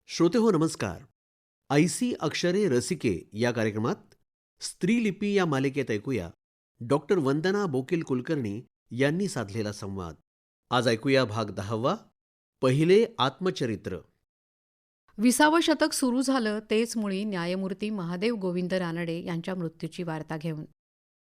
श्रोतेहो नमस्कार. ऐसी अक्षरे रसिके या कार्यक्रमात स्त्रीलिपी या मालिकेत ऐकूया डॉक्टर वंदना बोकील कुलकर्णी यांनी साधलेला संवाद. आज ऐकूया भाग 10वा, पहिले आत्मचरित्र. 20वं शतक सुरू झालं तेच मुळी न्यायमूर्ती महादेव गोविंद रानडे यांच्या मृत्यूची वार्ता घेऊन.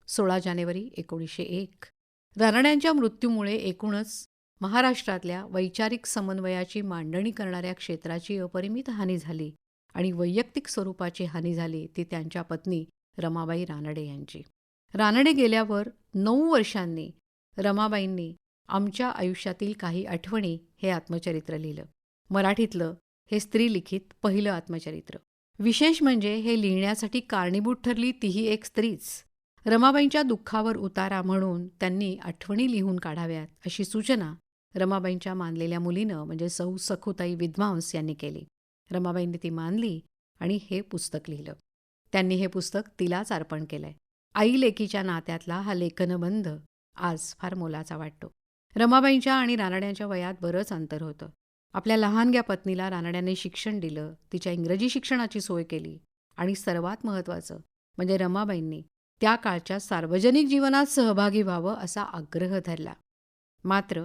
16 जानेवारी 1901 रानड्यांच्या मृत्यूमुळे एकूणच महाराष्ट्रातल्या वैचारिक समन्वयाची मांडणी करणाऱ्या क्षेत्राची अपरिमित हानी झाली आणि वैयक्तिक स्वरूपाची हानी झाली ती त्यांच्या पत्नी रमाबाई रानडे यांची. रानडे गेल्यावर 9 वर्षांनी रमाबाईंनी आमच्या आयुष्यातील काही आठवणी हे आत्मचरित्र लिहिलं. मराठीतलं हे स्त्रीलिखित पहिलं आत्मचरित्र. विशेष म्हणजे हे लिहिण्यासाठी कारणीभूत ठरली तीही एक स्त्रीच. रमाबाईंच्या दुःखावर उतारा म्हणून त्यांनी आठवणी लिहून काढाव्यात अशी सूचना रमाबाईंच्या मानलेल्या मुलीनं म्हणजे सौ सखुताई विद्वांस यांनी केली. रमाबाईंनी ती मानली आणि हे पुस्तक लिहिलं. त्यांनी हे पुस्तक तिलाच अर्पण केलंय. आई लेकीच्या नात्यातला हा लेखनबंध आज फार मोलाचा वाटतो. रमाबाईंच्या आणि रानड्यांच्या वयात बरंच अंतर होतं. आपल्या लहानग्या पत्नीला रानड्यांनी शिक्षण दिलं, तिच्या इंग्रजी शिक्षणाची सोय केली आणि सर्वात महत्त्वाचं म्हणजे रमाबाईंनी त्या काळच्या सार्वजनिक जीवनात सहभागी व्हावं असा आग्रह धरला. मात्र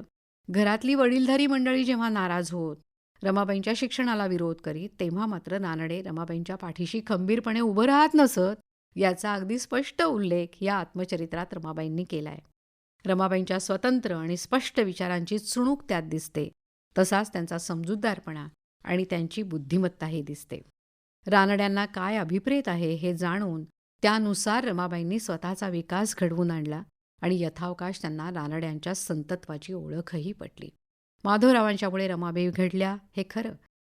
घरातली वडीलधारी मंडळी जेव्हा नाराज होत, रमाबाईंच्या शिक्षणाला विरोध करीत, तेव्हा मात्र रानडे रमाबाईंच्या पाठीशी खंबीरपणे उभं राहत नसत याचा अगदी स्पष्ट उल्लेख या आत्मचरित्रात रमाबाईंनी केलाय. रमाबाईंच्या स्वतंत्र आणि स्पष्ट विचारांची चुणूक त्यात दिसते. तसाच त्यांचा समजूतदारपणा आणि त्यांची बुद्धिमत्ताही दिसते. रानड्यांना काय अभिप्रेत आहे हे जाणून त्यानुसार रमाबाईंनी स्वतःचा विकास घडवून आणला आणि यथावकाश त्यांना रानड्यांच्या संतत्वाची ओळखही पटली. माधवरावांच्यामुळे रमाबाई घडल्या हे खरं,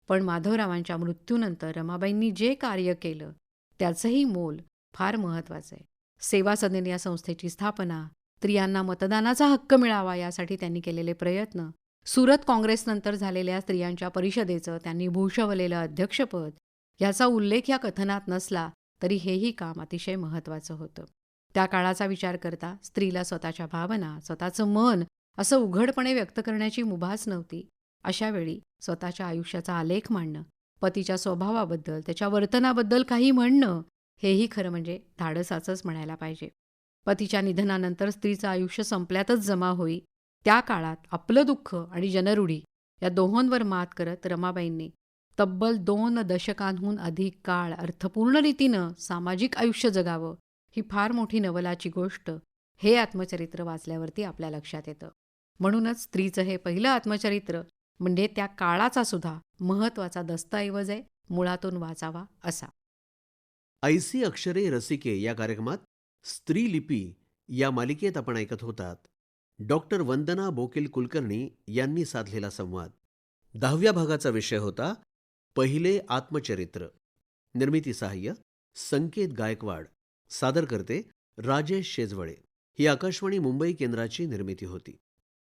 पण माधवरावांच्या मृत्यूनंतर रमाबाईंनी जे कार्य केलं त्याचंही मोल फार महत्त्वाचं आहे. सेवा सदन या संस्थेची स्थापना, स्त्रियांना मतदानाचा हक्क मिळावा यासाठी त्यांनी केलेले प्रयत्न, सुरत काँग्रेसनंतर झालेल्या स्त्रियांच्या परिषदेचं त्यांनी भूषवलेलं अध्यक्षपद याचा उल्लेख या कथनात नसला तरी हेही काम अतिशय महत्त्वाचं होतं. त्या काळाचा विचार करता स्त्रीला स्वतःच्या भावना, स्वतःचं मन असं उघडपणे व्यक्त करण्याची मुभाच नव्हती. अशा वेळी स्वतःच्या आयुष्याचा आलेख मांडणं, पतीच्या स्वभावाबद्दल, त्याच्या वर्तनाबद्दल काही म्हणणं हेही खरं म्हणजे धाडसाचंच म्हणायला पाहिजे. पतीच्या निधनानंतर स्त्रीचं आयुष्य संपल्यातच जमा होई त्या काळात आपलं दुःख आणि जनरूढी या दोहोंवर मात करत रमाबाईंनी तब्बल 2 दशकांहून अधिक काळ अर्थपूर्ण रीतीनं सामाजिक आयुष्य जगावं ही फार मोठी नवलाची गोष्ट हे आत्मचरित्र वाचल्यावरती आपल्या लक्षात येतं. म्हणूनच स्त्रीचं हे पहिलं आत्मचरित्र म्हणजे त्या काळाचा सुद्धा महत्त्वाचा दस्तऐवज आहे, मुळातून वाचावा असा. ऐसी अक्षरे रसिके या कार्यक्रमात स्त्रीलिपी या मालिकेत आपण ऐकत होतात डॉक्टर वंदना बोकील कुलकर्णी यांनी साधलेला संवाद. 10व्या भागाचा विषय होता पहिले आत्मचरित्र. निर्मिती सहाय्य संकेत गायकवाड. सादर करते राजेश शेजवळे. ही आकाशवाणी मुंबई केंद्राची निर्मिती होती.